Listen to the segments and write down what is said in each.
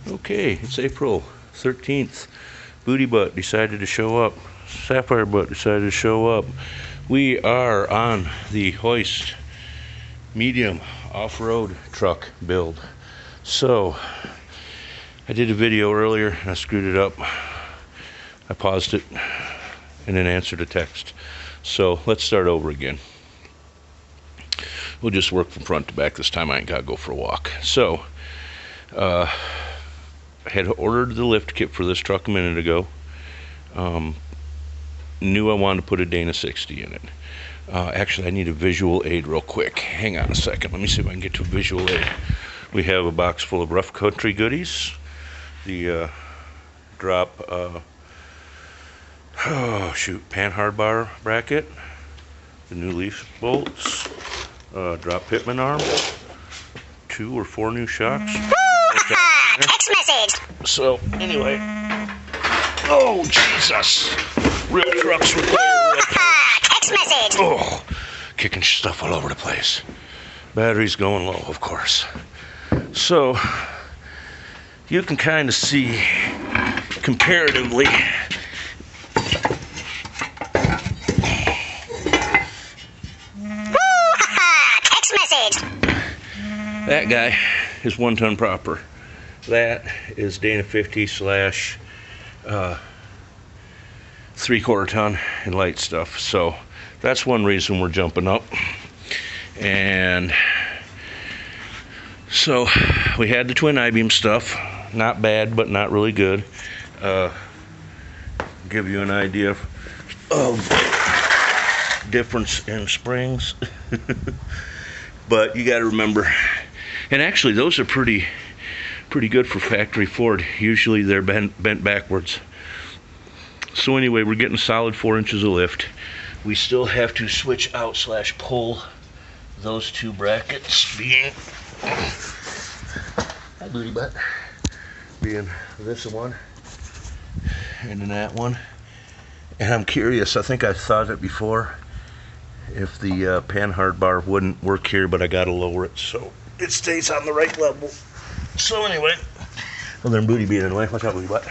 Okay, it's April 13th. Booty Butt decided to show up. Sapphire Butt decided to show up. We are on the Hoist medium off-road truck build. So, I did a video earlier and I screwed it up. I paused it and then answered a text. So, let's start over again. We'll just work from front to back this time. I ain't gotta go for a walk. So, I had ordered the lift kit for this truck a minute ago. Knew I wanted to put a Dana 60 in it. Actually, I need a visual aid real quick. Hang on a second. Let me see if I can get to a visual aid. We have a box full of rough country goodies. The drop, Panhard bar bracket. The new leaf bolts. Drop Pitman arm. 2 or 4 new shocks. Text message. So, anyway. Oh, Jesus. Real trucks require real trucks. Text message. Oh, kicking stuff all over the place. Battery's going low, of course. So, you can kind of see comparatively text message. that guy is 1 ton proper. That is Dana 50 slash 3/4 ton and light stuff. So that's one reason we're jumping up. And so we had the twin I-beam stuff. Not bad, but not really good. Give you an idea of difference in springs. But you got to remember, and actually those are pretty good for factory Ford. Usually they're bent backwards. So anyway, we're getting a solid 4 inches of lift. We still have to switch out slash pull those 2 brackets, being hi booty butt, being this one and then that one. And I'm curious, I think I thought it before, if the Panhard bar wouldn't work here, but I gotta lower it so it stays on the right level. So anyway, other than booty being in the way, watch out booty butt.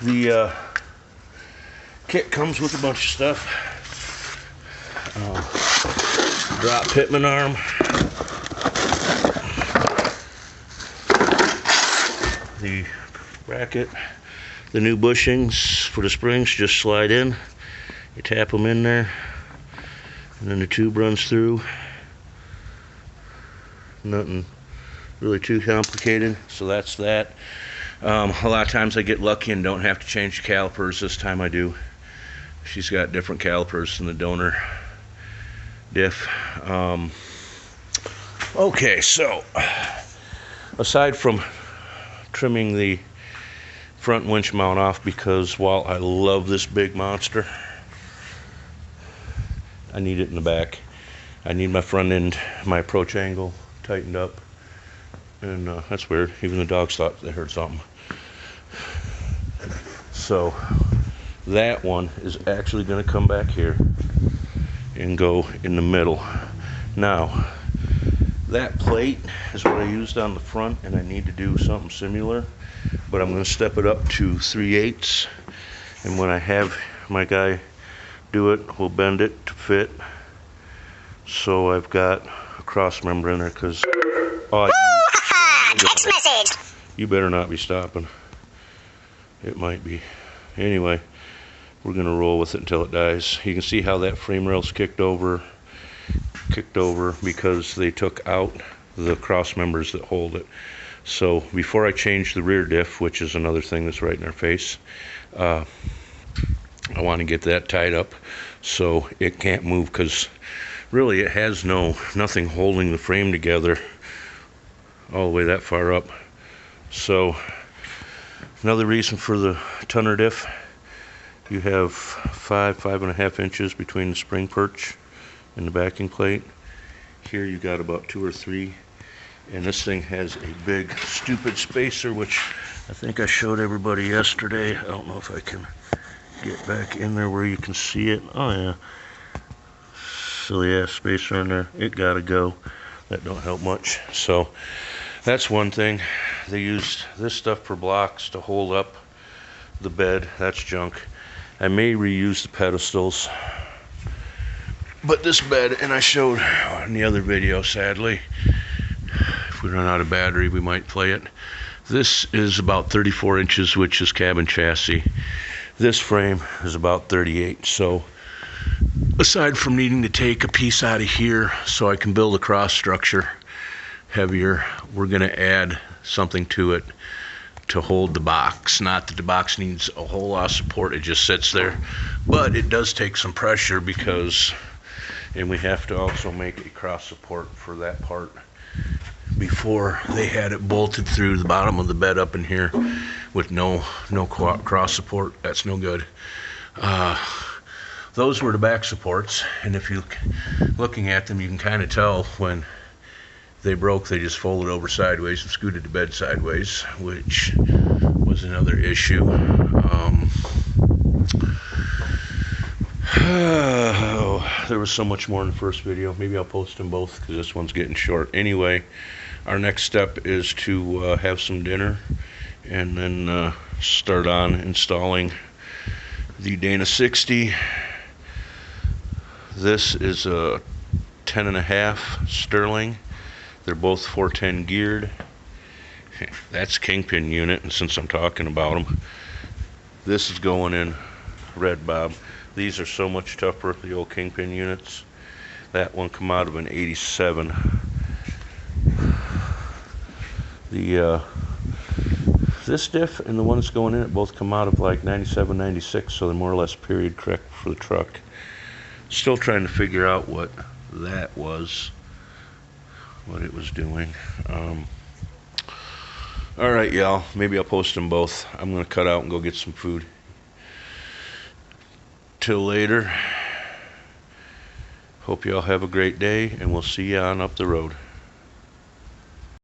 The kit comes with a bunch of stuff. Drop Pitman arm. The bracket. The new bushings for the springs just slide in. You tap them in there. And then the tube runs through. Nothing really too complicated. So that's that. A lot of times I get lucky and don't have to change the calipers. This time I do. She's got different calipers than the donor diff. Okay, so aside from trimming the front winch mount off, because while I love this big monster, I need it in the back. I need my front end, my approach angle tightened up. And that's weird. Even the dogs thought they heard something. So that one is actually going to come back here and go in the middle. Now, that plate is what I used on the front, and I need to do something similar, but I'm going to step it up to 3/8, and when I have my guy do it, we'll bend it to fit. So I've got a cross member in there, because text message. You better not be stopping. It might be. Anyway, we're going to roll with it until it dies. You can see how that frame rail's kicked over because they took out the cross members that hold it. So before I change the rear diff, which is another thing that's right in our face, I want to get that tied up so it can't move, because really it has nothing holding the frame together all the way that far up. So another reason for the tonner diff, you have 5.5 inches between the spring perch and the backing plate. Here you got about 2 or 3, and this thing has a big stupid spacer, which I think I showed everybody yesterday. I don't know if I can get back in there where you can see it. Oh yeah, silly ass spacer in there. It gotta go. That don't help much. So that's one thing. they used this stuff for blocks to hold up the bed. That's junk. I may reuse the pedestals. But this bed, and I showed in the other video, sadly, if we run out of battery, we might play it. This is about 34 inches, which is cabin chassis. This frame is about 38. So aside from needing to take a piece out of here so I can build a cross structure heavier, we're going to add something to it to hold the box. Not that the box needs a whole lot of support, it just sits there. But it does take some pressure because, and we have to also make a cross support for that part. Before, they had it bolted through the bottom of the bed up in here with no cross support. That's no good. Those were the back supports, and if you're looking at them, you can kind of tell when they broke, they just folded over sideways and scooted the bed sideways, which was another issue. There was so much more in the first video. Maybe I'll post them both because this one's getting short. Anyway, our next step is to have some dinner and then start on installing the Dana 60. This is a 10.5 Sterling. They're both 410 geared. That's Kingpin unit, and since I'm talking about them, this is going in red, Bob. These are so much tougher, the old Kingpin units. That one come out of an 87. This diff and the one that's going in it both come out of like 97, 96, so they're more or less period correct for the truck. Still trying to figure out what that was, what it was doing. Alright, y'all, maybe I'll post them both. I'm going to cut out and go get some food. Till later, hope y'all have a great day, and we'll see you on up the road.